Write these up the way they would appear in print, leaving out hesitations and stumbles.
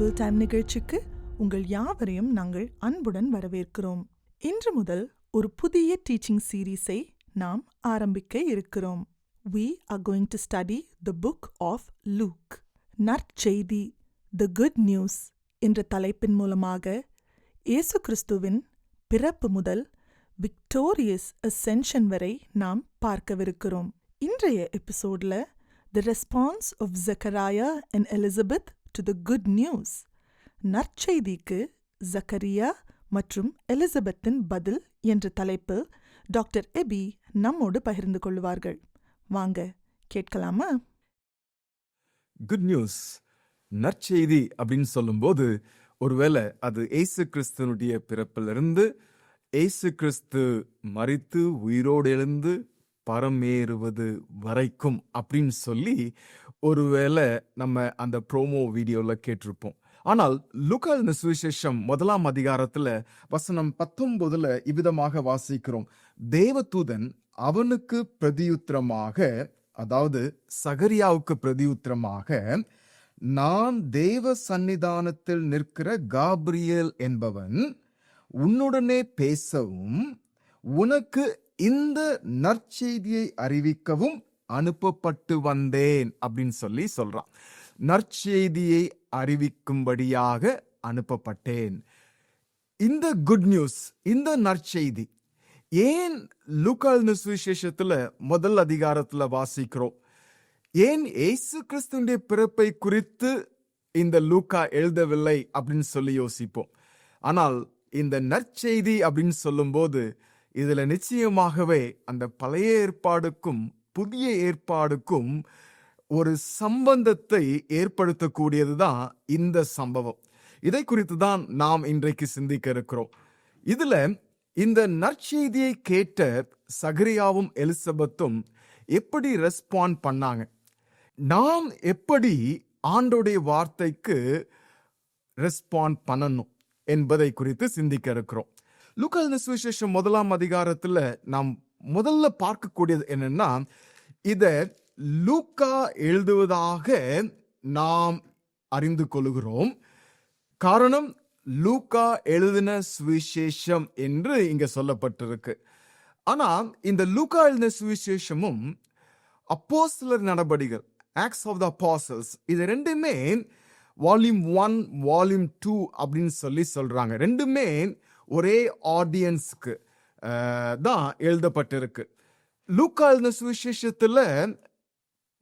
Bible time நிகழ்ச்சிக்கு உங்கள் யாவரையும் நாங்கள் அன்புடன் வரவேற்கிறோம். இன்று முதல் ஒரு புதிய டீச்சிங் சீரீஸை நாம் ஆரம்பிக்க இருக்கிறோம். We are going to study the book of Luke. நற்செய்தி, The Good News என்ற தலைப்பின் மூலமாக இயேசு கிறிஸ்துவின் பிறப்பு முதல் விக்டோரியஸ் அசென்ஷன் வரை நாம் பார்க்கவிருக்கிறோம். இன்றைய எபிசோட்ல The response of Zechariah and Elizabeth to the good news, நற்செய்திக்கு Zakariya மற்றும் எலிசபெத்தின் பதில் என்ற தலைப்பில் டாக்டர் எபி நம்மோடு பகிர்ந்து கொள்வார்கள். வாங்க கேட்கலாமா? குட் நியூஸ், நற்செய்தி அப்படின்னு சொல்லும்போது ஒருவேளை அது ஏசு கிறிஸ்துனுடைய பிறப்பிலிருந்து ஏசு கிறிஸ்து மரித்து உயிரோடு எழுந்து பரமேறுவது வரைக்கும் அப்படின்னு சொல்லி ஒருவேளை நம்ம அந்த ப்ரோமோ வீடியோல கேட்டிருப்போம். ஆனால் லூக்கா எழுதின சுவிசேஷம் 1ஆம் அதிகாரத்துல வசனம் 19 இவ்விதமாக வாசிக்கிறோம். தேவதூதன் அவனுக்கு பிரதியுத்தரமாக, அதாவது சகரியாவுக்கு பிரதியுத்தரமாக, நான் தேவ சந்நிதானத்தில் நிற்கிற காபிரியேல் என்பவன் உன்னுடனே பேசவும் உனக்கு இந்த நற்செய்தியை அறிவிக்கவும் அனுப்பப்பட்டு வந்தேன் அப்படின்னு சொல்லி சொல்றான். நற்செய்தியை அறிவிக்கும்படியாக அனுப்பப்பட்டேன். இந்த குட் நியூஸ், இந்த நற்செய்தி ஏன் லூக்கா எழுதின சுவிசேஷத்துல முதல் அதிகாரத்துல வாசிக்கிறோம்? ஏன் இயேசு கிறிஸ்துவினுடைய பிறப்பை குறித்து இந்த லூக்கா எழுதவில்லை அப்படின்னு சொல்லி யோசிப்போம். ஆனால் இந்த நற்செய்தி அப்படின்னு சொல்லும்போது இதுல நிச்சயமாகவே அந்த பழைய ஏற்பாடுக்கும் புதிய ஏற்பாடுக்கும் ஒரு சம்பந்தத்தை ஏற்படுத்தக்கூடியதுதான் இந்த சம்பவம். இதை குறித்து தான் நாம் இன்றைக்கு சிந்திக்க இருக்கிறோம். இதுல இந்த நற்செய்தியை கேட்ட சகரியாவும் எலிசபெத்தும் எப்படி ரெஸ்பாண்ட் பண்ணாங்க, நாம் எப்படி ஆண்டோடைய வார்த்தைக்கு ரெஸ்பாண்ட் பண்ணணும் என்பதை குறித்து சிந்திக்க இருக்கிறோம். லூக்கா எழுதின சுவிசேஷம் 1ஆம் அதிகாரத்துல நாம் முதல்ல பார்க்கக்கூடியது என்னன்னா, இத லூக்கா எழுதுவதாக நாம் அறிந்து கொள்கிறோம். காரணம், லூக்கா எழுதின சுவிசேஷம் என்று இங்க சொல்லப்பட்டிருக்கு. ஆனா இந்த லூக்கா எழுதின சுவிசேஷமும் அப்போஸ்தலர் நடபடிகள், ஆக்ட்ஸ் ஆஃப் த அப்போஸ்டல்ஸ், இது ரெண்டுமே வால்யூம் 1 வால்யூம் 2 அப்படின்னு சொல்லி சொல்றாங்க. ரெண்டுமே ஒரே ஆடியன்ஸ்க்கு தான் எழுதப்பட்டிருக்கு. லூக்கா எழுதின சுவிசேஷத்துல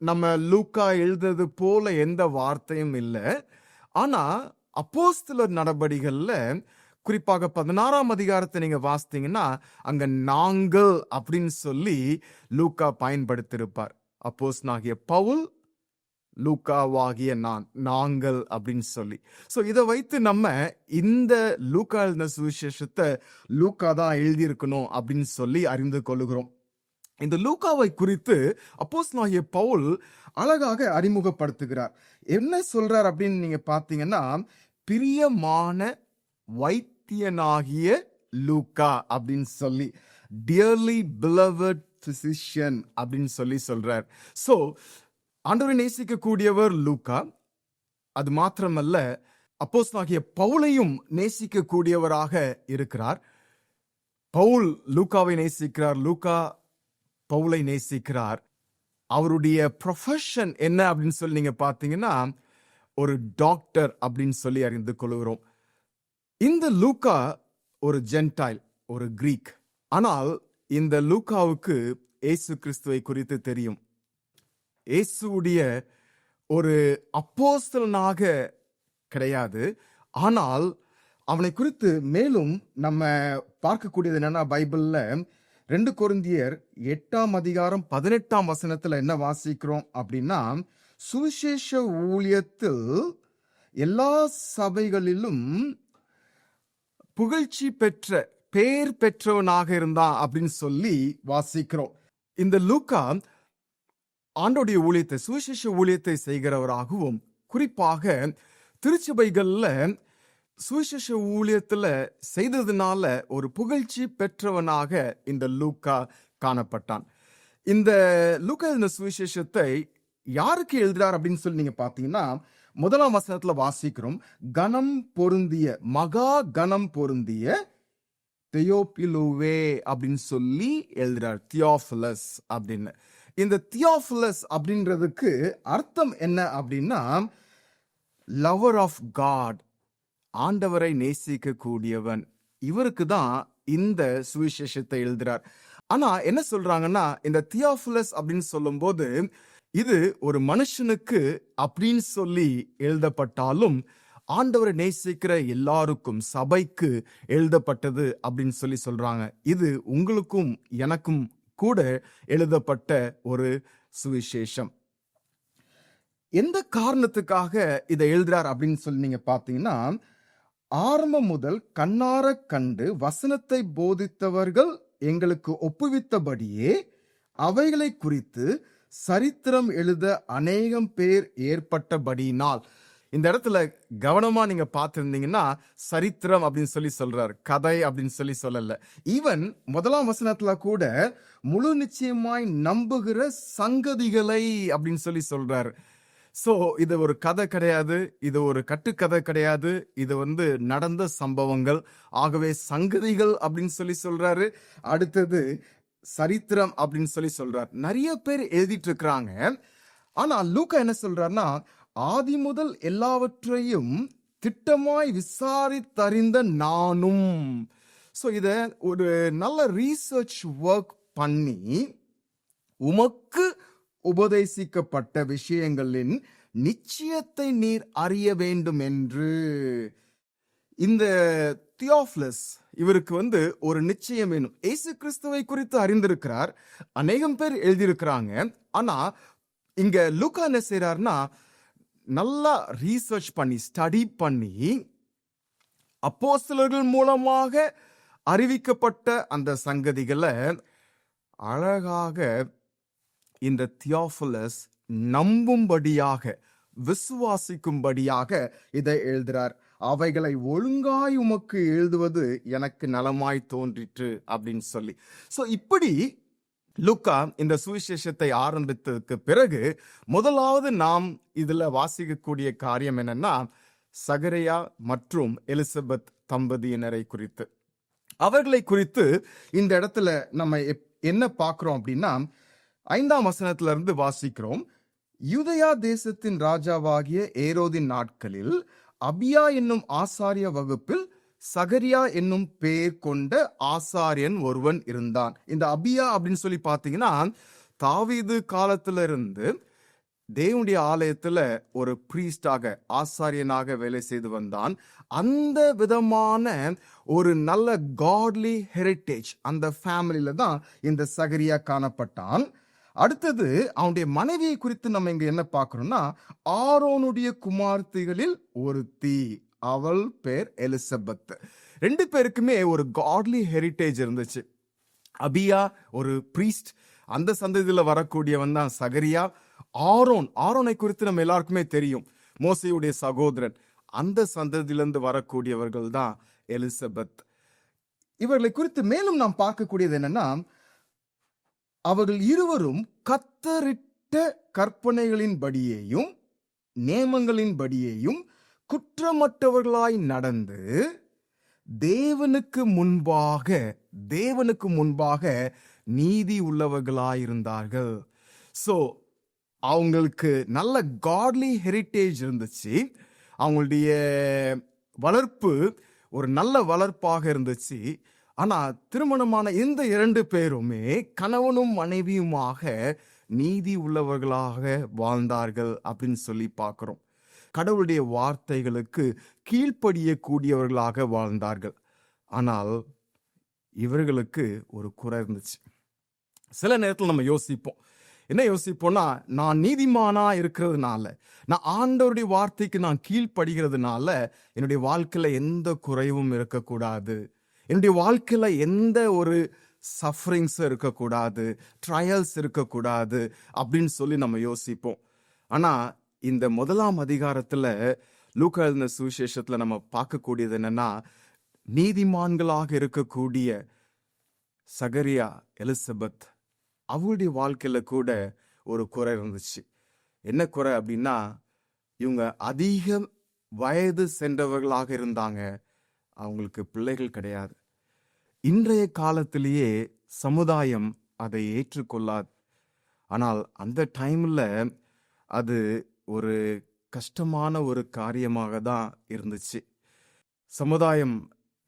நம்ம லூக்கா எழுதுறது போல எந்த வார்த்தையும் இல்லை. ஆனா அப்போஸ்தலர் நடபடிகள்ல குறிப்பாக 16ஆம் அதிகாரத்தை நீங்க வாசித்தீங்கன்னா அங்க நாங்கள் அப்படின்னு சொல்லி லூக்கா பயன்படுத்தியிருப்பார். அப்போஸ்தலனாகிய பவுல், லூக்காவாகிய நான், நாங்கள் அப்படின்னு சொல்லி. ஸோ இதை வைத்து நம்ம இந்த லூக்கா எழுதின சுவிசேஷத்தை லூக்கா தான் எழுதியிருக்கணும் அப்படின்னு சொல்லி அறிந்து கொள்ளுகிறோம். இந்த லூக்காவை குறித்து அப்போஸ்தலனாகிய பவுல் அழகாக அறிமுகப்படுத்துகிறார். என்ன சொல்றார் அப்படின்னு நீங்க பார்த்தீங்கன்னா, பிரியமான வைத்தியனாகிய லூக்கா அப்படின்னு சொல்லி, டியர்லி பிலவட் பிசிஷியன் அப்படின்னு சொல்லி சொல்றார். ஸோ ஆண்டவரை நேசிக்கக்கூடியவர் லூக்கா. அது மாத்திரமல்ல, அப்போஸ்தலனாகிய பவுலையும் நேசிக்கக்கூடியவராக இருக்கிறார். பவுல் லூக்காவை நேசிக்கிறார், லூக்கா பவுலை நேசிக்கிறார். அவருடைய ப்ரொஃபஷன் என்ன அப்படின்னு சொல்லி நீங்க பார்த்தீங்கன்னா, ஒரு டாக்டர் அப்படின்னு சொல்லி அறிந்து கொள்கிறோம். இந்த லூக்கா ஒரு ஜென்டைல், ஒரு கிரீக். ஆனால் இந்த லூக்காவுக்கு இயேசு கிறிஸ்துவை குறித்து தெரியும். இயேசுடைய ஒரு அப்போஸ்தலனாக கிடையாது. ஆனால் அவனை குறித்து மேலும் நம்ம பார்க்கக்கூடியது என்னன்னா, பைபிள்ல 2 கொரிந்தியர் 8ஆம் அதிகாரம் 18ஆம் வசனத்துல என்ன வாசிக்கிறோம் அப்படின்னா, சுவிசேஷ ஊழியத்தில் எல்லா சபைகளிலும் புகழ்ச்சி பெற்ற, பேர் பெற்றவனாக இருந்தான் அப்படின்னு சொல்லி வாசிக்கிறோம். இந்த லூக்கா ஆண்டோடைய ஊழியத்தை, சுவிசேஷ ஊழியத்தை செய்கிறவராகவும், குறிப்பாக திருச்சபைகள்ல சுவிசேஷ ஊழியத்துல செய்ததுனால ஒரு புகழ்ச்சி பெற்றவனாக இந்த லூக்கா காணப்பட்டான். இந்த லூக்கா எழுதின சுவிசேஷத்தை யாருக்கு எழுதுறார் அப்படின்னு சொல்லி நீங்க பாத்தீங்கன்னா, முதலாம் வசனத்துல வாசிக்கிறோம், கனம் பொருந்திய, மகா கனம் பொருந்திய தெயோப்பிலுவே அப்படின்னு சொல்லி எழுதுறார், தியோஃபிலஸ் அப்படின்னு. இந்த தியோஃபிலஸ் அப்படின்றதுக்கு அர்த்தம் என்ன அப்படின்னா, லவர் ஆஃப் காட், ஆண்டவரை நேசிக்க கூடியவன். இவருக்கு தான் இந்த சுவிசேஷத்தை எழுதுறார். ஆனா என்ன சொல்றாங்கன்னா, இந்த தியோஃபிலஸ் அப்படின்னு சொல்லும்போது இது ஒரு மனுஷனுக்கு அப்படின்னு சொல்லி எழுதப்பட்டாலும் ஆண்டவரை நேசிக்கிற எல்லாருக்கும், சபைக்கு எழுதப்பட்டது அப்படின்னு சொல்லி சொல்றாங்க. இது உங்களுக்கும் எனக்கும் கூட எழுதப்பட்ட ஒரு சுவிசேஷம். எந்த காரணத்துக்காக இதை எழுதுறார் அப்படின்னு சொல்லி நீங்க பாத்தீங்கன்னா, ஆரம்பம் முதல் கண்ணார கண்டு வசனத்தை போதித்தவர்கள் எங்களுக்கு ஒப்புவித்தபடியே அவைகளை குறித்து சரித்திரம் எழுத அநேகம் பேர் ஏற்பட்டபடியினால். இந்த இடத்துல கவனமா நீங்க பார்த்திருந்தீங்கன்னா, சரித்திரம் அப்படின்னு சொல்லி சொல்றார், கதை அப்படின்னு சொல்லி சொல்லல. ஈவன் முதலாம் வசனத்துல கூட முழு நிச்சயமாய் நம்புகிற சங்கதிகளை அப்படின்னு சொல்லி சொல்றாரு. சோ இது ஒரு கதை கிடையாது, இது ஒரு கட்டுக்கதை கிடையாது, இது நடந்த சம்பவங்கள். ஆகவே சங்கதிகள் அப்படின்னு சொல்லி சொல்றாரு. அடுத்தது சரித்திரம் அப்படின்னு சொல்லி சொல்றார். நிறைய பேர் எழுதிட்டு இருக்கிறாங்க. ஆனா லூக்கா என்ன சொல்றாருன்னா, ஆதி முதல் எல்லாவற்றையும் திட்டமாய் விசாரித்தறிந்த நானும். சோ இத ஒரு நல்ல ரீசர்ச் ஒர்க் பண்ணி உமக்கு உபதேசிக்கப்பட்ட விஷயங்களின் நிச்சயத்தை நீர் அறிய வேண்டும் என்று. இந்த தியோஃபிலஸ் இவருக்கு ஒரு நிச்சயம் வேணும். இயேசு கிறிஸ்துவை குறித்து அறிந்திருக்கிறார், அநேகம் பேர் எழுதியிருக்கிறாங்க. ஆனா இங்க லூக்கா என்ன செய்யறாருன்னா, நல்லா ரீசர்ச் பண்ணி ஸ்டடி பண்ணி அப்போஸ்தலர்கள் மூலமாக அறிவிக்கப்பட்ட அந்த சங்கதிகளை அழகாக இந்த தியோஃபிலஸ் நம்பும்படியாக, விசுவாசிக்கும்படியாக இதை எழுதுறார். அவைகளை ஒழுங்காய் உமக்கு எழுதுவது எனக்கு நலமாய் தோன்றிற்று அப்படின்னு சொல்லி. சோ இப்படி லூக்கா இந்த சுவிசேஷத்தை ஆரம்பித்ததுக்கு பிறகு முதலாவது நாம் இதுல வாசிக்கக்கூடிய காரியம் என்னன்னா, சகரியா மற்றும் எலிசபெத் தம்பதியினரை குறித்து. அவர்களை குறித்து இந்த இடத்துல நம்ம என்ன பார்க்கிறோம் அப்படின்னா, 5ஆம் வசனத்துல இருந்து வாசிக்கிறோம். யூதயா தேசத்தின் ராஜாவாகிய ஏரோதின் நாட்களில் அபியா என்னும் ஆசாரிய வகுப்பில் சகரியா என்னும் பெயர் கொண்ட ஆசாரியன் ஒருவன் இருந்தான். இந்த அபியா அப்படின்னு சொல்லி பாத்தீங்கன்னா, தாவீது காலத்துல இருந்து தேவனுடைய ஆலயத்துல ஒரு பிரீஸ்டாக, ஆசாரியனாக வேலை செய்து வந்தான். அந்த விதமான ஒரு நல்ல காட்லி ஹெரிட்டேஜ் அந்த ஃபேமிலியில தான் இந்த சகரியா காணப்பட்டான். அடுத்தது அவனுடைய மனைவியை குறித்து நம்ம இங்க என்ன பார்க்கிறோம்னா, ஆரோனுடைய குமார்த்திகளில் ஒருத்தி, அவள் பேர் எலிசபெத். 2 பேருக்குமே ஒரு காட்லி ஹெரிட்டேஜ் இருந்துச்சு. அபியா ஒரு பிரீஸ்ட், அந்த சந்ததியில வரக்கூடியவன் தான் சகரியா. ஆரோனை குறித்து நம்ம எல்லாருக்குமே தெரியும், மோசேயுடைய சகோதரன். அந்த சந்ததியிலிருந்து வரக்கூடியவர்கள் தான் எலிசபெத். இவர்களை குறித்து மேலும் நாம் பார்க்கக்கூடியது என்னன்னா, அவர்கள் இருவரும் கத்தரிட்ட கற்பனைகளின்படியேயும் நியமங்களின்படியேயும் குற்றமற்றவர்களாய் நடந்து தேவனுக்கு முன்பாக நீதி உள்ளவர்களாயிருந்தார்கள். சோ அவங்களுக்கு நல்ல காட்லி ஹெரிட்டேஜ் இருந்துச்சு. அவங்களுடைய வளர்ப்பு ஒரு நல்ல வளர்ப்பாக இருந்துச்சு. ஆனா திருமணமான இந்த 2 பேருமே கணவனும் மனைவியுமாக நீதி உள்ளவர்களாக வாழ்ந்தார்கள் அப்படின்னு சொல்லி பார்க்கிறோம். கடவுளுடைய வார்த்தைகளுக்கு கீழ்ப்படியக்கூடியவர்களாக வாழ்ந்தார்கள். ஆனால் இவர்களுக்கு ஒரு குறை இருந்துச்சு. சில நேரத்தில் நம்ம யோசிப்போம், என்ன யோசிப்போம்னா, நான் நீதிமானா இருக்கிறதுனால, நான் ஆண்டவருடைய வார்த்தைக்கு நான் கீழ்ப்படுகிறதுனால என்னுடைய வாழ்க்கையில எந்த குறைவும் இருக்கக்கூடாது, என்னுடைய வாழ்க்கையில எந்த ஒரு சஃபரிங்ஸ் இருக்கக்கூடாது, ட்ரையல்ஸ் இருக்கக்கூடாது அப்படின்னு சொல்லி நம்ம யோசிப்போம். ஆனா இந்த 1ஆம் அதிகாரத்துல லூக்கா எழுதின சுவிசேஷத்துல நம்ம பார்க்கக்கூடியது என்னன்னா, நீதிமான்களாக இருக்கக்கூடிய சகரியா, எலிசபெத், அவளுடைய வாழ்க்கையில கூட ஒரு குறை இருந்துச்சு. என்ன குறை அப்படின்னா, இவங்க அதிக வயது சென்றவர்களாக இருந்தாங்க. அவங்களுக்கு பிள்ளைகள் கிடையாது. இன்றைய காலத்திலேயே சமுதாயம் அதை ஏற்றுக்கொள்ளாது. ஆனால் அந்த டைம்ல அது ஒரு கஷ்டமான ஒரு காரியமாக தான் இருந்துச்சு. சமுதாயம்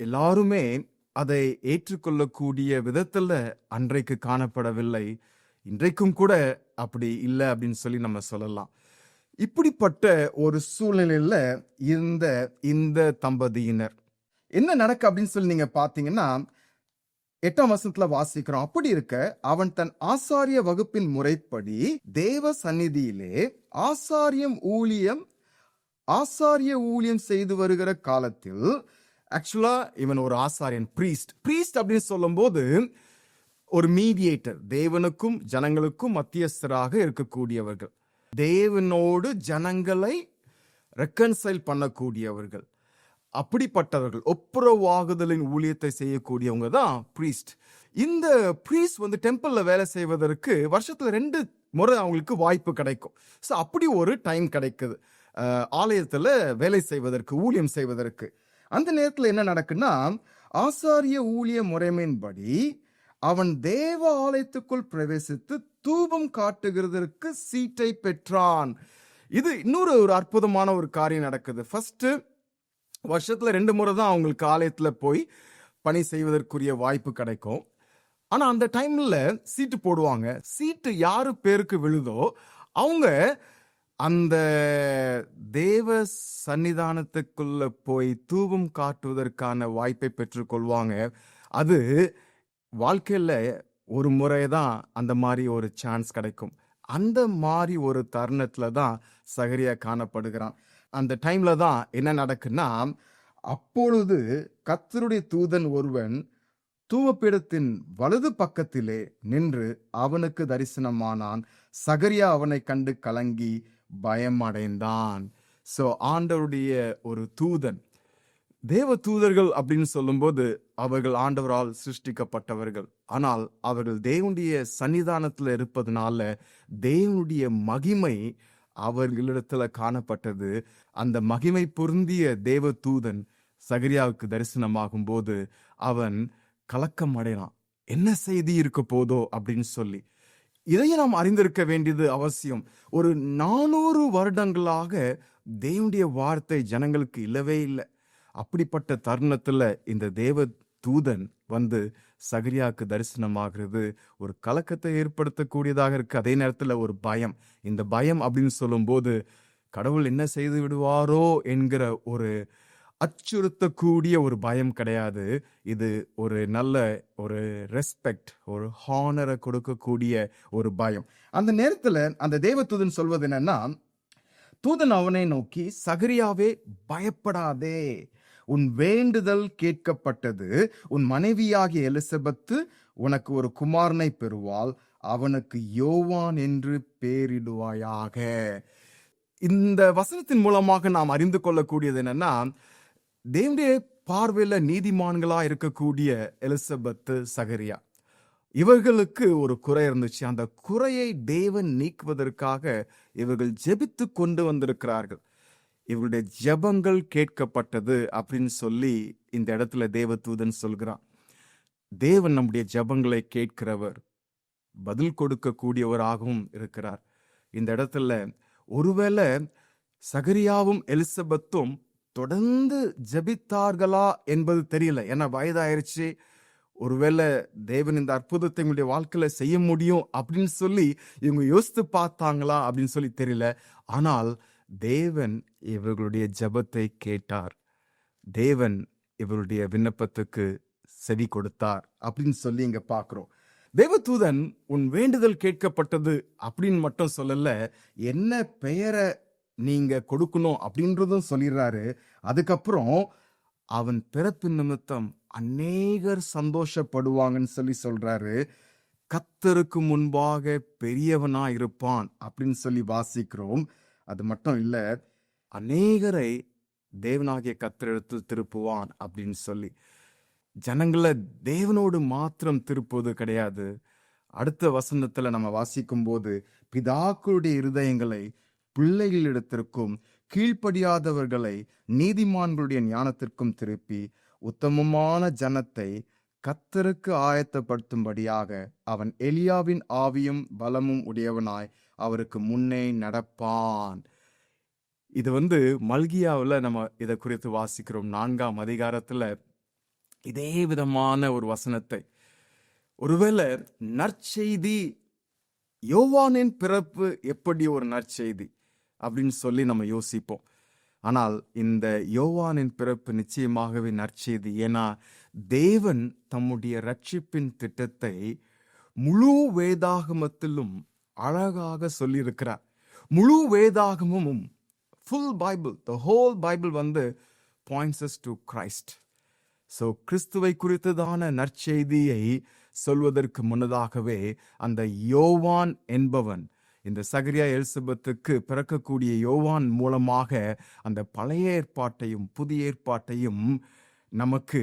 எல்லாருமே அதை ஏற்றுக்கொள்ளக்கூடிய விதத்துல அன்றைக்கு காணப்படவில்லை. இன்றைக்கும் கூட அப்படி இல்லை அப்படின்னு சொல்லி நம்ம சொல்லலாம். இப்படிப்பட்ட ஒரு சூழ்நிலையில இந்த இந்த தம்பதியினர் என்ன நடக்கு அப்படின்னு சொல்லி நீங்க பாத்தீங்கன்னா 8ஆம் வசனத்துல வாசிக்கிறோம். அப்படி இருக்க அவன் தன் ஆசாரிய வகுப்பின் முறைப்படி தேவ சந்நிதியிலே ஆசாரிய ஊழியம் செய்து வருகிற காலத்தில், ஆக்சுவலா இவன் ஒரு ஆசாரியன், பிரீஸ்ட் அப்படின்னு சொல்லும் போது ஒரு மீடியேட்டர், தேவனுக்கும் ஜனங்களுக்கும் மத்தியஸ்தராக இருக்கக்கூடியவர்கள், தேவனோடு ஜனங்களை ரெக்கன்சைல் பண்ணக்கூடியவர்கள், அப்படிப்பட்டவர்கள், ஒப்புரவாகுதலின் ஊழியத்தை செய்யக்கூடியவங்க தான் பிரீஸ்ட். இந்த பிரீஸ்ட் வந்து டெம்பிள்ல வேலை செய்வதற்கு வருஷத்துல 2 முறை அவங்களுக்கு வாய்ப்பு கிடைக்கும். ஸோ அப்படி ஒரு டைம் கிடைக்குது ஆலயத்துல வேலை செய்வதற்கு, ஊழியம் செய்வதற்கு. அந்த நேரத்தில் என்ன நடக்குன்னா, ஆசாரிய ஊழிய முறைமையின்படி அவன் தேவ ஆலயத்துக்குள் பிரவேசித்து தூபம் காட்டுகிறதற்கு சீட்டை பெற்றான். இது இன்னொரு ஒரு அற்புதமான ஒரு காரியம் நடக்குது. ஃபர்ஸ்ட் வருஷத்துல 2 முறை தான் அவங்களுக்கு ஆலயத்துல போய் பணி செய்வதற்குரிய வாய்ப்பு கிடைக்கும். ஆனா அந்த டைம்ல சீட்டு போடுவாங்க. சீட்டு யாரு பேருக்கு விழுதோ அவங்க அந்த தேவ சன்னிதானத்துக்குள்ள போய் தூபம் காட்டுவதற்கான வாய்ப்பை பெற்றுக்கொள்வாங்க. அது வாழ்க்கையில ஒரு முறைதான் அந்த மாதிரி ஒரு சான்ஸ் கிடைக்கும். அந்த மாதிரி ஒரு தருணத்துல தான் சகரியா காணப்படுகிறான். அந்த டைம்ல தான் என்ன நடக்குன்னா, அப்பொழுது கர்த்தருடைய தூதன் ஒருவன் தூவப்பீடத்தின் வலது பக்கத்திலே நின்று அவனுக்கு தரிசனமானான். சகரியா அவனை கண்டு கலங்கி பயமடைந்தான். சோ ஆண்டவருடைய ஒரு தூதன், தேவ தூதர்கள் அப்படின்னு சொல்லும்போது அவர்கள் ஆண்டவரால் சிருஷ்டிக்கப்பட்டவர்கள். ஆனால் அவர்கள் தேவனுடைய சன்னிதானத்துல இருப்பதனால தேவனுடைய மகிமை அவர்களிடத்துல காணப்பட்டது. அந்த மகிமை பொருந்திய தேவ தூதன் சகரியாவுக்கு தரிசனமாகும் போது அவன் கலக்கம் அடைகிறான். என்ன செய்தி இருக்க போதோ அப்படின்னு சொல்லி. இதையும் நாம் அறிந்திருக்க வேண்டியது அவசியம். ஒரு 400 வருடங்களாக தேவனுடைய வார்த்தை ஜனங்களுக்கு இல்லவே இல்லை. அப்படிப்பட்ட தருணத்துல இந்த தேவ தூதன் வந்து சகரியாவுக்கு தரிசனமாகிறது ஒரு கலக்கத்தை ஏற்படுத்தக்கூடியதாக இருக்கு. அதே நேரத்துல ஒரு பயம். இந்த பயம் அப்படின்னு சொல்லும் போது கடவுள் என்ன செய்து விடுவாரோ என்கிற ஒரு அச்சுறுத்தக்கூடிய ஒரு பயம் கிடையாது. இது ஒரு நல்ல ஒரு ரெஸ்பெக்ட், ஒரு ஹானரை கொடுக்கக்கூடிய ஒரு பயம். அந்த நேரத்துல அந்த தேவ தூதன் சொல்வது என்னன்னா, தூதன் அவனை நோக்கி, சகரியாவே பயப்படாதே, உன் வேண்டுதல் கேட்கப்பட்டது. உன் மனைவியாகிய எலிசபெத்து உனக்கு ஒரு குமாரனை பெறுவாள். அவனுக்கு யோவான் என்று பெயரிடுவாயாக. இந்த வசனத்தின் மூலமாக நாம் அறிந்து கொள்ளக்கூடியது என்னன்னா, தேவனுடைய பார்வையில நீதிமான்களா இருக்கக்கூடிய எலிசபெத்து, சகரியா, இவர்களுக்கு ஒரு குறை இருந்துச்சு. அந்த குறையை தேவன் நீக்குவதற்காக இவர்கள் ஜெபித்து கொண்டு வந்திருக்கிறார்கள். இவர்களுடைய ஜெபங்கள் கேட்கப்பட்டது அப்படின்னு சொல்லி இந்த இடத்துல தேவதூதன் சொல்கிறான். தேவன் நம்முடைய ஜெபங்களை கேட்கிறவர், பதில் கொடுக்கக்கூடியவராகவும் இருக்கிறார். இந்த இடத்துல ஒருவேளை சகரியாவும் எலிசபெத்தும் தொடர்ந்து ஜெபித்தார்களா என்பது தெரியல. ஏன்னா வயதாயிருச்சு. ஒருவேளை தேவன் இந்த அற்புதத்தை இவங்களுடைய வாழ்க்கையில செய்ய முடியும் அப்படின்னு சொல்லி இவங்க யோசித்து பார்த்தாங்களா அப்படின்னு சொல்லி தெரியல. ஆனால் தேவன் இவர்களுடைய ஜெபத்தை கேட்டார். தேவன் இவருடைய விண்ணப்பத்துக்கு செவி கொடுத்தார் அப்படின்னு சொல்லி இங்க பாக்குறோம். தேவதூதன் உன் வேண்டுதல் கேட்கப்பட்டது அப்படின்னு மட்டும் சொல்லல, என்ன பெயரை நீங்க கொடுக்கணும் அப்படின்றதும் சொல்லிடுறாரு. அதுக்கப்புறம் அவன் பிறப்பு நிமித்தம் அநேகர் சந்தோஷப்படுவாங்கன்னு சொல்லி சொல்றாரு. கர்த்தருக்கு முன்பாக பெரியவனா இருப்பான் அப்படின்னு சொல்லி வாசிக்கிறோம். அது மட்டும் இல்ல, அநேகரை தேவனாகிய கர்த்தரிடத்தில் திருப்புவான் அப்படின்னு சொல்லி. ஜனங்களை தேவனோடு மாத்திரம் திருப்புவது கிடையாது. அடுத்த வசனத்துல நம்ம வாசிக்கும் போது, பிதாக்களுடைய இருதயங்களை பிள்ளைகளிடத்திற்கும் கீழ்ப்படியாதவர்களை நீதிமான்களுடைய ஞானத்திற்கும் திருப்பி உத்தமமான ஜனத்தை கர்த்தருக்கு ஆயத்தப்படுத்தும்படியாக அவன் எலியாவின் ஆவியும் பலமும் உடையவனாய் அவருக்கு முன்னே நடப்பான். இது மல்கியாவில் நம்ம இதை குறித்து வாசிக்கிறோம். 4ஆம் அதிகாரத்துல இதே விதமான ஒரு வசனத்தை, ஒருவேளை நற்செய்தி, யோவானின் பிறப்பு எப்படி ஒரு நற்செய்தி அப்படின்னு சொல்லி நம்ம யோசிப்போம். ஆனால் இந்த யோவானின் பிறப்பு நிச்சயமாகவே நற்செய்தி. ஏன்னா தேவன் தம்முடைய ரட்சிப்பின் திட்டத்தை முழு வேதாகமத்திலும் அழகாக சொல்லியிருக்கிறார். முழு வேதாகமும், full Bible, the whole Bible points us to Christ. So கிறிஸ்துவை குறித்ததான நற்செய்தியை சொல்வதற்கு முன்னதாகவே அந்த யோவான் என்பவன், இந்த சகரியா எலிசபெத்துக்கு பிறக்கக்கூடிய யோவான் மூலமாக அந்த பழைய ஏற்பாட்டையும் புதிய ஏற்பாட்டையும் நமக்கு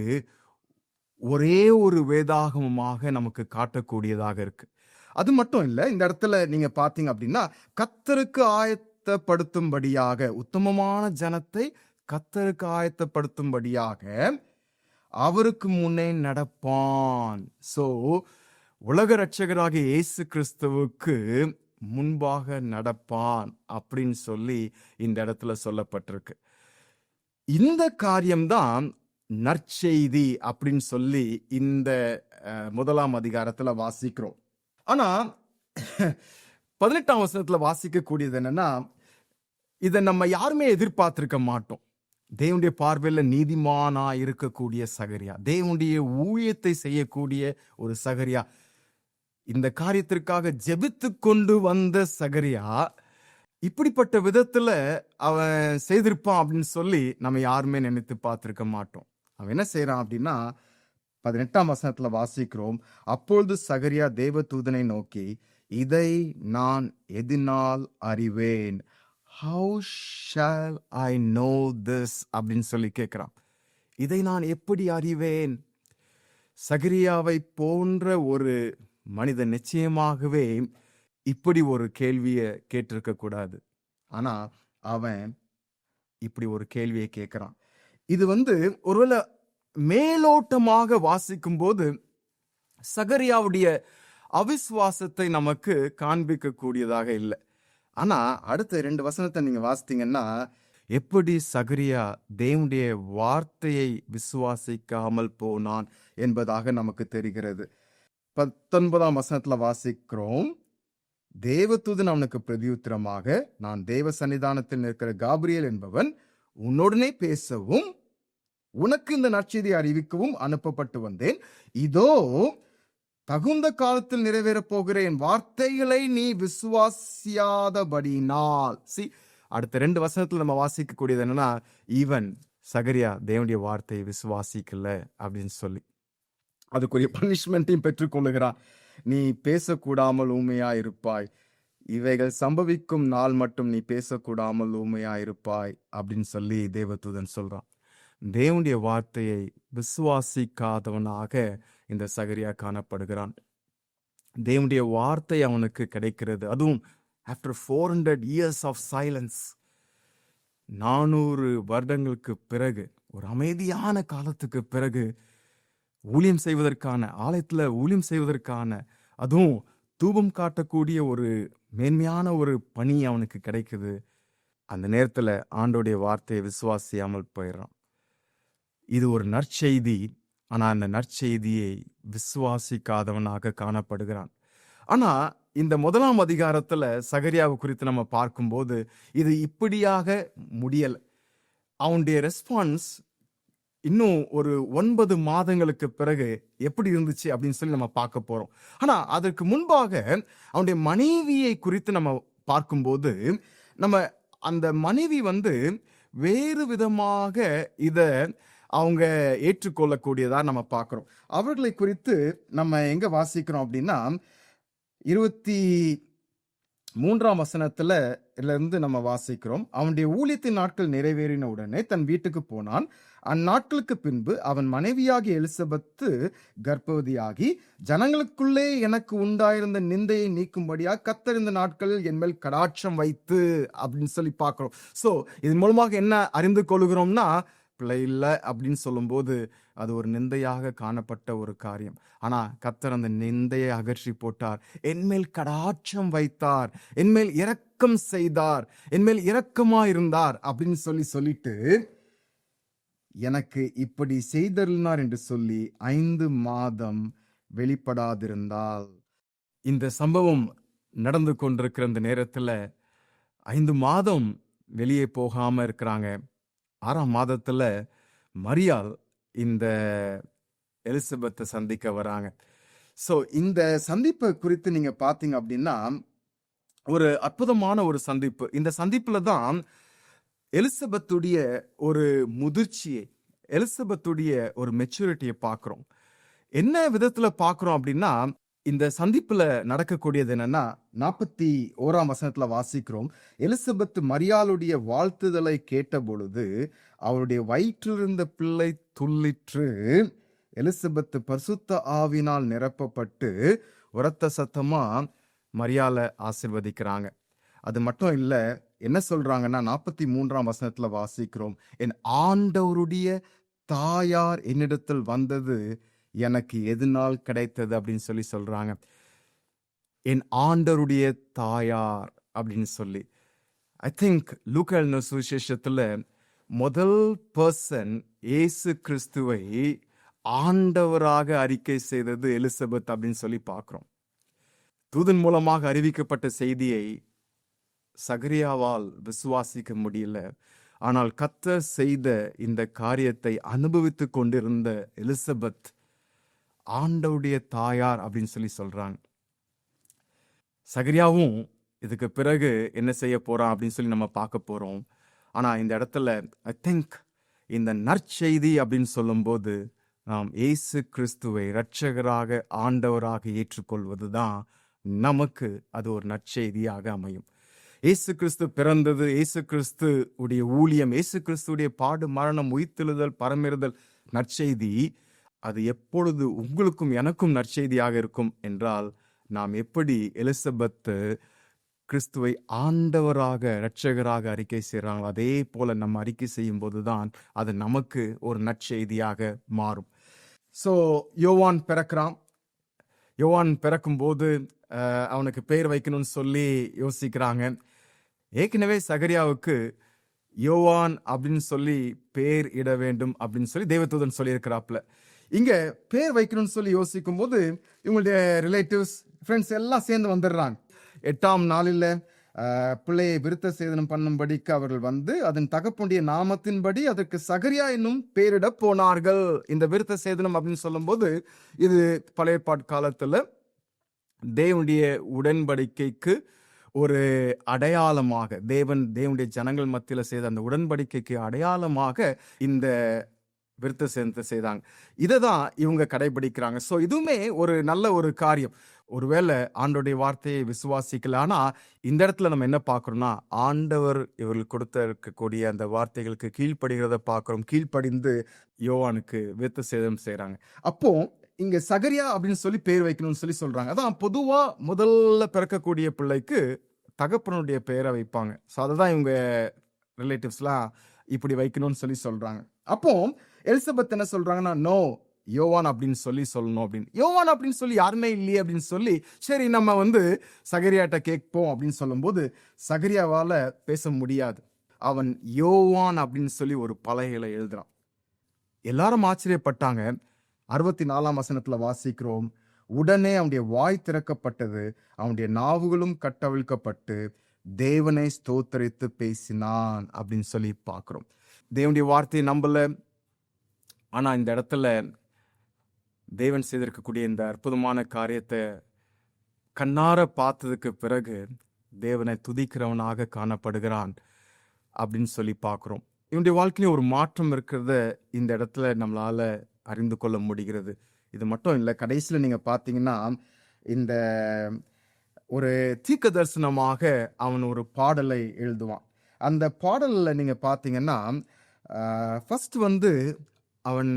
ஒரே ஒரு வேதாகமமாக நமக்கு காட்டக்கூடியதாக இருக்கு. அது மட்டும் இல்லை, இந்த இடத்துல நீங்க பார்த்தீங்க அப்படின்னா கர்த்தருக்கு ஆயத்தப்படுத்தும்படியாக, உத்தமமான ஜனத்தை கர்த்தருக்கு ஆயத்தப்படுத்தும்படியாக அவருக்கு முன்னே நடப்பான். சோ உலக இரட்சகராகிய இயேசு கிறிஸ்துவுக்கு முன்பாக நடப்பான் அப்படின்னு சொல்லி இந்த இடத்துல சொல்லப்பட்டிருக்கு. இந்த காரியம்தான் நற்செய்தி அப்படின்னு சொல்லி இந்த 1ஆம் அதிகாரத்துல வாசிக்கிறோம். ஆனா 18ஆம் வசனத்துல வாசிக்கக்கூடியது என்னன்னா, இதை நம்ம யாருமே எதிர்பார்த்திருக்க மாட்டோம். தேவனுடைய பார்வையில நீதிமானா இருக்கக்கூடிய சகரியா, தேவனுடைய ஊழியத்தை செய்யக்கூடிய ஒரு சகரியா, இந்த காரியத்திற்காக ஜெபித்து கொண்டு வந்த சகரியா இப்படிப்பட்ட விதத்துல அவன் செய்திருப்பான் அப்படின்னு சொல்லி நம்ம யாருமே நினைத்து பார்த்திருக்க மாட்டோம். அவன் என்ன செய்யறான் அப்படின்னா 18ஆம் வசனத்துல வாசிக்கிறோம், அப்பொழுது சகரியா தேவதூதனை நோக்கி, இதை நான் எதினால் அறிவேன்? How shall I know this? அப்படின்னு சொல்லி கேட்கிறான். இதை நான் எப்படி அறிவேன்? சகரியாவை போன்ற ஒரு மனிதன் நிச்சயமாகவே இப்படி ஒரு கேள்வியை கேட்டிருக்க கூடாது. ஆனா அவன் இப்படி ஒரு கேள்வியை கேட்கிறான். இது ஒருவேளை மேலோட்டமாக வாசிக்கும் போது சகரியாவுடைய அவிசுவாசத்தை நமக்கு காண்பிக்க கூடியதாக இல்லை. ஆனா அடுத்த 2 வசனத்தை நீங்க வாசித்தீங்கன்னா, எப்படி சகரியா தேவனுடைய வார்த்தையை விசுவாசிக்காமல் போனான் என்பதாக நமக்கு தெரிகிறது. 19ஆம் வசனத்துல வாசிக்கிறோம், தேவதூதன் அவனுக்கு பிரதியுத்தரமாக, நான் தேவ சன்னிதானத்தில் இருக்கிற காபிரியேல் என்பவன் உன்னுடனே பேசவும் உனக்கு இந்த நற்செய்தியை அறிவிக்கவும் அனுப்பப்பட்டு வந்தேன். இதோ தகுந்த காலத்தில் நிறைவேறப் போகிற என் வார்த்தைகளை நீ விசுவாசியாதபடினால். அடுத்த 2 வசனத்துல நம்ம வாசிக்கக்கூடியது என்னன்னா, ஈவன் சகரியா தேவனுடைய வார்த்தையை விசுவாசிக்கல அப்படின்னு சொல்லி அதுக்குரிய பனிஷ்மெண்ட்டையும் பெற்றுக்கொள்ளுகிறான். நீ பேசக்கூடாமல் ஊமையா இருப்பாய், இவைகள் சம்பவிக்கும் நாள் மட்டும் நீ பேசக்கூடாமல் ஊமையா இருப்பாய் அப்படின்னு சொல்லி தேவதூதன் சொல்றான். தேவனுடைய வார்த்தையை விசுவாசிக்காதவனாக இந்த சகரியா காணப்படுகிறான். தேவனுடைய வார்த்தை அவனுக்கு கிடைக்கிறது, அதுவும் ஆஃப்டர் 400 years ஆஃப் சைலன்ஸ், 400 வருடங்களுக்கு பிறகு, ஒரு அமைதியான காலத்துக்கு பிறகு ஊழியம் செய்வதற்கான, ஆலயத்துல ஊழியம் செய்வதற்கான, அதுவும் தூபம் காட்டக்கூடிய ஒரு மேன்மையான ஒரு பணி அவனுக்கு கிடைக்குது. அந்த நேரத்துல ஆண்டோடைய வார்த்தையை விசுவாசியாமல் போயிடறான். இது ஒரு நற்செய்தி. ஆனா அந்த நற்செய்தியை விசுவாசிக்காதவனாக காணப்படுகிறான். ஆனா இந்த 1ஆம் அதிகாரத்துல சகரியாவை குறித்து நம்ம பார்க்கும்போது இது இப்படியாக முடியல. அவனுடைய ரெஸ்பான்ஸ் இன்னும் ஒரு 9 மாதங்களுக்கு பிறகு எப்படி இருந்துச்சு அப்படின்னு சொல்லி நம்ம பார்க்க போறோம். ஆனா அதற்கு முன்பாக அவனுடைய மனைவியை குறித்து நம்ம பார்க்கும்போது, நம்ம அந்த மனைவி வேறு விதமாக இத அவங்க ஏற்றுக்கொள்ளக்கூடியதா நம்ம பார்க்கிறோம். அவர்களை குறித்து நம்ம எங்க வாசிக்கிறோம் அப்படின்னா 23 3ஆம் வசனத்துல இருந்து நம்ம வாசிக்கிறோம். அவனுடைய ஊழியத்தின் நாட்கள் நிறைவேறின உடனே தன் வீட்டுக்கு போனான். அந்நாட்களுக்கு பின்பு அவன் மனைவியாகிய எலிசபெத்து கர்ப்பவதியாகி, ஜனங்களுக்குள்ளே எனக்கு உண்டாயிருந்த நிந்தையை நீக்கும்படியா கர்த்தர் இந்த நாட்களில் என் மேல் கடாட்சம் வைத்து அப்படின்னு சொல்லி பார்க்கிறோம். சோ இதன் மூலமாக என்ன அறிந்து கொள்கிறோம்னா, பிள்ளை இல்லை அப்படின்னு சொல்லும்போது அது ஒரு நிந்தையாக காணப்பட்ட ஒரு காரியம். ஆனா கர்த்தர் அந்த நிந்தையை அகற்றி போட்டார். என்மேல் கடாட்சம் வைத்தார், என்மேல் இரக்கம் செய்தார், என்மேல் இரக்கமா இருந்தார் அப்படின்னு சொல்லிட்டு எனக்கு இப்படி செய்தருளினார் என்று சொல்லி 5 மாதம் வெளிப்படாதிருந்தால். இந்த சம்பவம் நடந்து கொண்டிருக்கிற இந்த நேரத்துல 5 மாதம் வெளியே போகாம இருக்கிறாங்க. 6ஆம் மாதத்துல மரியாள் இந்த எலிசபெத்தை சந்திக்க வராங்க. ஸோ இந்த சந்திப்பை குறித்து நீங்க பார்த்தீங்க அப்படின்னா ஒரு அற்புதமான ஒரு சந்திப்பு. இந்த சந்திப்புல தான் எலிசபெத்துடைய ஒரு முதிர்ச்சியை, எலிசபெத்துடைய ஒரு மெச்சூரிட்டியை பார்க்கிறோம். என்ன விதத்துல பார்க்கிறோம் அப்படின்னா, இந்த சந்திப்புல நடக்கக்கூடியது என்னன்னா 41ஆம் வசனத்துல வாசிக்கிறோம். எலிசபெத் மரியாளுடைய வாழ்த்துதலை கேட்ட பொழுது அவருடைய வயிற்றிலிருந்த பிள்ளை துள்ளிற்று. எலிசபெத் பரிசுத்த ஆவினால் நிரப்பப்பட்டு உரத்த சத்தமா மரியாளை ஆசீர்வதிக்கிறாங்க. அது மட்டும் இல்ல, என்ன சொல்றாங்கன்னா 43ஆம் வசனத்துல வாசிக்கிறோம், என் ஆண்டவருடைய தாயார் என்னிடத்தில் வந்தது எனக்கு எதனால் கிடைத்தது அப்படின்னு சொல்றாங்க. என் ஆண்டவருடைய தாயார் அப்படின்னு சொல்லி. ஐ திங்க் லூக்கா எழுதின சுவிசேஷத்துல முதல் பர்சன் இயேசு கிறிஸ்துவை ஆண்டவராக அறிக்கை செய்தது எலிசபெத் அப்படின்னு சொல்லி பார்க்கிறோம். தூதன் மூலமாக அறிவிக்கப்பட்ட செய்தியை சகரியாவால் விசுவாசிக்க முடியல. ஆனால் கர்த்தர் செய்த இந்த காரியத்தை அனுபவித்து கொண்டிருந்த எலிசபெத் ஆண்டவருடைய தாயார் அப்படின்னு சொல்றாங்க. சகரியாவும் இதுக்கு பிறகு என்ன செய்ய போறான் அப்படின்னு சொல்லி நம்ம பார்க்க போறோம். ஆனா இந்த இடத்துல ஐ திங்க் இந்த நற்செய்தி அப்படின்னு சொல்லும்போது நாம் இயேசு கிறிஸ்துவை இரட்சகராக ஆண்டவராக ஏற்றுக்கொள்வதுதான் நமக்கு அது ஒரு நற்செய்தியாக அமையும். இயேசு கிறிஸ்து பிறந்தது, இயேசு கிறிஸ்து உடைய ஊழியம், இயேசு கிறிஸ்துடைய பாடு மரணம் உயிர்த்தெழுதல் பரமேறுதல் நற்செய்தி, அது எப்பொழுது உங்களுக்கும் எனக்கும் நற்செய்தியாக இருக்கும் என்றால், நாம் எப்படி எலிசபெத் கிறிஸ்துவை ஆண்டவராக இரட்சகராக அறிக்கை செய்கிறாங்களோ அதே போல நம்ம அறிக்கை செய்யும் போதுதான் அது நமக்கு ஒரு நற்செய்தியாக மாறும். ஸோ யோவான் பிறக்கிறான். யோவான் பிறக்கும் போது அவனுக்கு பெயர் வைக்கணும்னு சொல்லி யோசிக்கிறாங்க. ஏற்கனவே சகரியாவுக்கு யோவான் அப்படின்னு சொல்லி பேர் இட வேண்டும் அப்படின்னு சொல்லி தேவதூதன் சொல்லியிருக்கிறாப்புல. இங்க பேர் வைக்கணும்னு சொல்லி யோசிக்கும் போது இவங்களுடைய ரிலேட்டிவ்ஸ் ஃப்ரெண்ட்ஸ் எல்லாம் சேர்ந்து வந்துடுறாங்க. 8ஆம் நாளில் பிள்ளையை விருத்த சேதனம் பண்ணும்படிக்கு அவர்கள் வந்து அதன் தகப்பனுடைய நாமத்தின்படி அதற்கு சகரியா என்னும் பேரிட போனார்கள். இந்த விருத்த சேதனம் அப்படின்னு சொல்லும் போது இது பழைய காலத்துல தேவனுடைய உடன்படிக்கைக்கு ஒரு அடையாளமாக, தேவனுடைய ஜனங்கள் மத்தியில செய்த அந்த உடன்படிக்கைக்கு அடையாளமாக இந்த விருத்த சேதனத்தை செய்தாங்க. இதை தான் இவங்க கடைபிடிக்கிறாங்க. ஸோ இதுவுமே ஒரு நல்ல ஒரு காரியம். ஒருவேளை ஆண்டவருடைய வார்த்தையை விசுவாசிக்கல, ஆனா இந்த இடத்துல நம்ம என்ன பார்க்கறோம்னா, ஆண்டவர் இவர்கள் கொடுத்த இருக்கக்கூடிய அந்த வார்த்தைகளுக்கு கீழ்ப்படுகிறத பார்க்கிறோம். கீழ்ப்படிந்து யோவானுக்கு விருத்த சேதனம் செய்யறாங்க. அப்போ இங்க சகரியா அப்படின்னு சொல்லி பேர் வைக்கணும்னு சொல்றாங்க. அதான் பொதுவா முதல்ல பிறக்கக்கூடிய பிள்ளைக்கு தகப்பனுடைய பெயரை வைப்பாங்க. ஸோ அதை இவங்க ரிலேட்டிவ்ஸ்லாம் இப்படி வைக்கணும்னு சொல்றாங்க. அப்போ எலிசபெத் என்ன சொல்றாங்கன்னா, நோ, யோவான் அப்படின்னு சொல்லணும் அப்படின்னு. யோவான் அப்படின்னு சொல்லி யாருமே இல்லையே அப்படின்னு சொல்லி, சரி நம்ம வந்து சகரியாட்ட கேட்போம் அப்படின்னு சொல்லும்போது சகரியாவால பேச முடியாது. அவன் யோவான் அப்படின்னு சொல்லி ஒரு பலகையில எழுதுறான். எல்லாரும் ஆச்சரியப்பட்டாங்க. 64ஆம் வசனத்துல வாசிக்கிறோம், உடனே அவனுடைய வாய் திறக்கப்பட்டது, அவனுடைய நாவுகளும் கட்டவிழ்க்கப்பட்டு தேவனை ஸ்தோத்தரித்து பேசினான் அப்படின்னு சொல்லி பார்க்கிறோம். தேவனுடைய வார்த்தையை நம்பல, ஆனா இந்த இடத்துல தேவன் செய்திருக்கக்கூடிய இந்த அற்புதமான காரியத்தை கண்ணார பார்த்ததுக்கு பிறகு தேவனை துதிக்கிறவனாக காணப்படுகிறான் அப்படின்னு சொல்லி பார்க்கிறோம். இவனுடைய வாழ்க்கையில ஒரு மாற்றம் இருக்கிறத இந்த இடத்துல நம்மளால அறிந்து கொள்ள முடிகிறது. இது மட்டும் இல்லை, கடைசியில் நீங்க பார்த்தீங்கன்னா இந்த ஒரு தீர்க்க தரிசனமாக அவன் ஒரு பாடலை எழுதுவான். அந்த பாடல்ல நீங்க பார்த்தீங்கன்னா, ஃபர்ஸ்ட் அவன்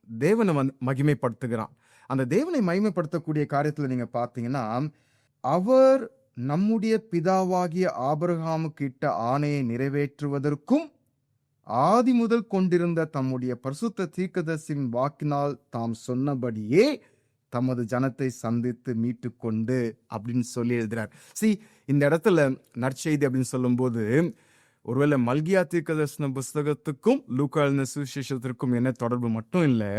தேவனை மகிமைப்படுத்துகிறான். அந்த தேவனை மகிமைப்படுத்தக்கூடிய காரியத்துல நீங்க பார்த்தீங்கன்னா, அவர் நம்முடைய பிதாவாகிய ஆபிரகாமுக்கு இட்ட ஆணையை நிறைவேற்றுவதற்கும் ஆதி முதல் கொண்டிருந்த தம்முடைய பரிசுத்த தீர்க்கதரிசியின் வாக்கினால் தாம் சொன்னபடியே தமது ஜனத்தை சந்தித்து மீட்டு கொண்டு அப்படின்னு சொல்லி எழுதுறார். இந்த இடத்துல நற்செய்தி அப்படின்னு சொல்லும்போது ஒருவேளை மல்கியா தீர்க்கதரிசன புஸ்தகத்துக்கும் லூக்கா எழுதின சுவிசேஷத்திற்கும் என்ன தொடர்பு மட்டும் இல்லை,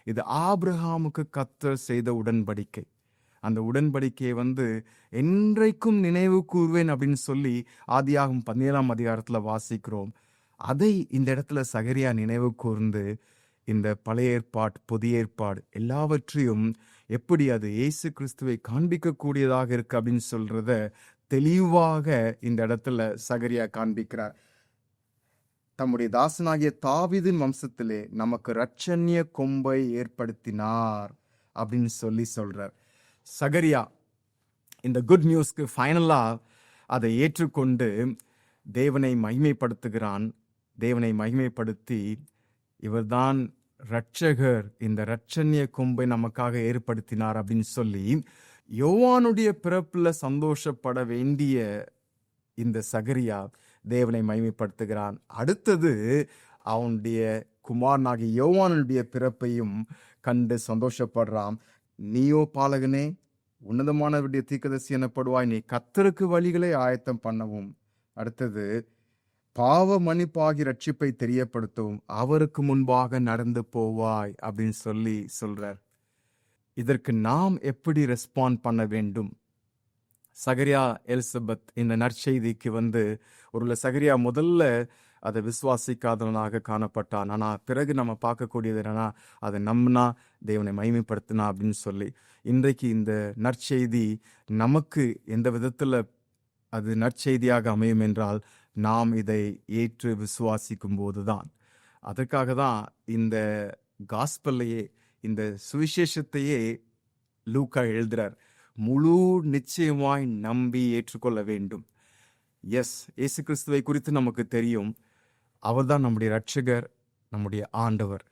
இது ஆபிரகாமுக்கு கர்த்தர் செய்த உடன்படிக்கை. அந்த உடன்படிக்கையை என்றைக்கும் நினைவு கூறுவேன் அப்படின்னு சொல்லி ஆதியாகமம் 17ஆம் அதிகாரத்துல வாசிக்கிறோம். அதை இந்த இடத்துல சகரியா நினைவு கூர்ந்து இந்த பழைய ஏற்பாடு புதிய ஏற்பாடு எல்லாவற்றையும் எப்படி அது இயேசு கிறிஸ்துவை காண்பிக்கக்கூடியதாக இருக்கு அப்படின்னு சொல்றத தெளிவாக இந்த இடத்துல சகரியா காண்பிக்கிறார். தம்முடைய தாசனாகிய தாவீதின் வம்சத்திலே நமக்கு இரட்சண்ய கொம்பை ஏற்படுத்தினார் அப்படின்னு சொல்லி சொல்றார். சகரியா இந்த குட் நியூஸ்க்கு ஃபைனலா அதை ஏற்றுக்கொண்டு தேவனை மகிமைப்படுத்துகிறான். தேவனை மகிமைப்படுத்தி இவர்தான் இரட்சகர், இந்த இரட்சண்ய கொம்பை நமக்காக ஏற்படுத்தினார் அப்படின்னு சொல்லி யோவானுடைய பிறப்புல சந்தோஷப்பட வேண்டிய இந்த சகரியா தேவனை மகிமைப்படுத்துகிறான். அடுத்தது அவனுடைய குமாரனாகிய யோவானுடைய பிறப்பையும் கண்டு சந்தோஷப்படுறான். நீயோ பாலகனே, உன்னதமானவருடைய தீர்க்கதரிசி எனப்படுவாய், நீ கர்த்தருக்கு வழிகளை ஆயத்தம் பண்ணவும். அடுத்தது பாவ மன்னிப்பாகி ரட்சிப்பை தெரியப்படுத்தவும் அவருக்கு முன்பாக நடந்து போவாய் அப்படின்னு சொல்லி சொல்றார். இதற்கு நாம் எப்படி ரெஸ்பாண்ட் பண்ண வேண்டும்? சகரியா எலிசபெத் இந்த நற்செய்திக்கு ஒரு சகரியா முதல்ல அதை விசுவாசிக்காதவனாக காணப்பட்டான். ஆனா பிறகு நம்ம பார்க்கக்கூடியது என்னன்னா, அதை நம்பினா தேவனை மகிமைப்படுத்தினா அப்படின்னு சொல்லி இன்றைக்கு இந்த நற்செய்தி நமக்கு எந்த விதத்துல அது நற்செய்தியாக அமையும் என்றால் நாம் இதை ஏற்று விசுவாசிக்கும் போதுதான். அதற்காக தான் இந்த காஸ்பல்லையே இந்த சுவிசேஷத்தையே லூக்கா எழுதுறார். முழு நிச்சயமாய் நம்பி ஏற்றுக்கொள்ள வேண்டும். எஸ், இயேசு கிறிஸ்துவை குறித்து நமக்கு தெரியும். அவர்தான் நம்முடைய இரட்சகர், நம்முடைய ஆண்டவர்.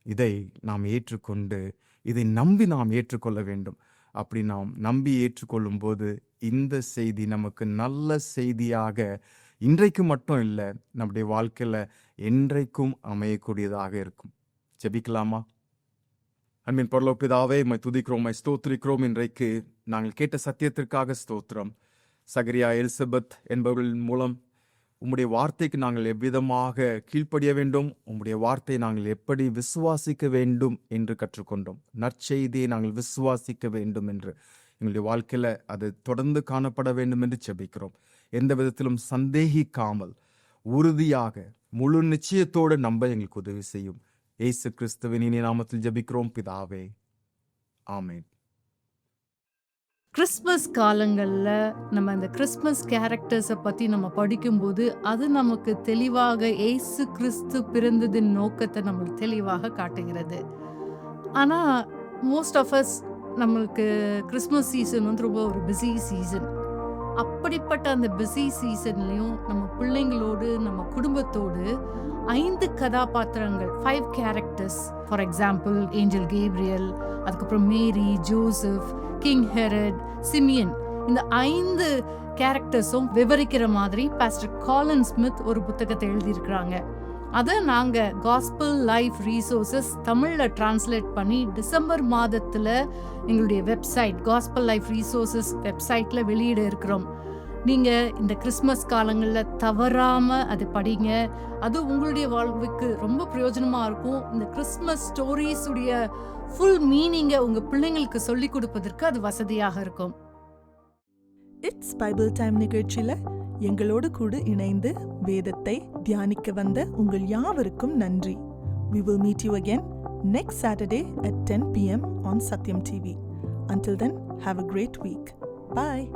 இதை நாம் ஏற்றுக்கொண்டு இதை நம்பி நாம் ஏற்றுக்கொள்ள வேண்டும். அப்படி நாம் நம்பி ஏற்றுக்கொள்ளும் போது இந்த செய்தி நமக்கு நல்ல செய்தியாக இன்றைக்கு மட்டும் இல்லை, நம்முடைய வாழ்க்கையில என்றைக்கும் அமையக்கூடியதாக இருக்கும். ஜெபிக்கலாமா? அன்பின் பரலோக பிதாவே, உம்மை துதிக்கிறோம், உம்மை ஸ்தோத்திரிக்கிறோம். இன்றைக்கு நாங்கள் கேட்ட சத்தியத்திற்காக ஸ்தோத்திரம். சகரியா எலிசபெத் என்பவர்களின் மூலம் உம்முடைய வார்த்தைக்கு நாங்கள் எவ்விதமாக கீழ்ப்படிய வேண்டும், உம்முடைய வார்த்தையை நாங்கள் எப்படி விசுவாசிக்க வேண்டும் என்று கற்றுக்கொண்டோம். நற்செய்தியை நாங்கள் விசுவாசிக்க வேண்டும் என்று எங்களுடைய வாழ்க்கையில அது தொடர்ந்து காணப்பட வேண்டும் என்று ஜெபிக்கிறோம். எந்த விதத்திலும் சந்தேகிக்காமல் உறுதியாக முழு நிச்சயத்தோடு நம்ப எங்களுக்கு உதவி செய்யும். இயேசு கிறிஸ்துவின் இனிய நாமத்தில் ஜெபிக்கிறோம் பிதாவே, ஆமென். கிறிஸ்மஸ் காலங்களில் நம்ம இந்த கிறிஸ்மஸ் கேரக்டர்ஸை பற்றி நம்ம படிக்கும்போது அது நமக்கு தெளிவாக இயேசு கிறிஸ்து பிறந்ததின் நோக்கத்தை நம்மளுக்கு தெளிவாக காட்டுகிறது. ஆனால் மோஸ்ட் ஆஃப் அஸ் நம்மளுக்கு கிறிஸ்மஸ் சீசன் ரொம்ப ஒரு பிஸி சீசன். அப்படிப்பட்ட அந்த பிஸி சீசன்லையும் நம்ம பிள்ளைங்களோடு நம்ம குடும்பத்தோடு 5 கதாபாத்திரங்கள், 5 characters, for example angel Gabriel, அதுக்கப்புறம் மேரி, ஜோசப், கிங் ஹெரட், சிமியன், இந்த 5 கேரக்டர்ஸும் விவரிக்கிற மாதிரி பாஸ்டர் காலின் ஸ்மித் ஒரு புத்தகத்தை எழுதியிருக்கிறாங்க. அதை நாங்கள் காஸ்பல் லைஃப் ரீசோர்சஸ் தமிழில் டிரான்ஸ்லேட் பண்ணி டிசம்பர் மாதத்தில் எங்களுடைய வெப்சைட் காஸ்பல் லைஃப் ரீசோர்சஸ் வெப்சைட்டில் வெளியிட இருக்கிறோம். நீங்கள் இந்த கிறிஸ்மஸ் காலங்களில் தவறாமல் அதை படிங்க. அது உங்களுடைய வாழ்வுக்கு ரொம்ப பிரயோஜனமாக இருக்கும். இந்த கிறிஸ்மஸ் ஸ்டோரிஸுடைய ஃபுல் மீனிங்கை உங்கள் பிள்ளைங்களுக்கு சொல்லிக் கொடுப்பதற்கு அது வசதியாக இருக்கும். இட்ஸ் பைபிள் டைம் நிகழ்ச்சியில் எங்களோடு கூட இணைந்து வேதத்தை தியானிக்க வந்த உங்கள் யாவருக்கும் நன்றி. We will meet you again next Saturday at 10 p.m. on Satyam TV. Until then, have a great week. Bye.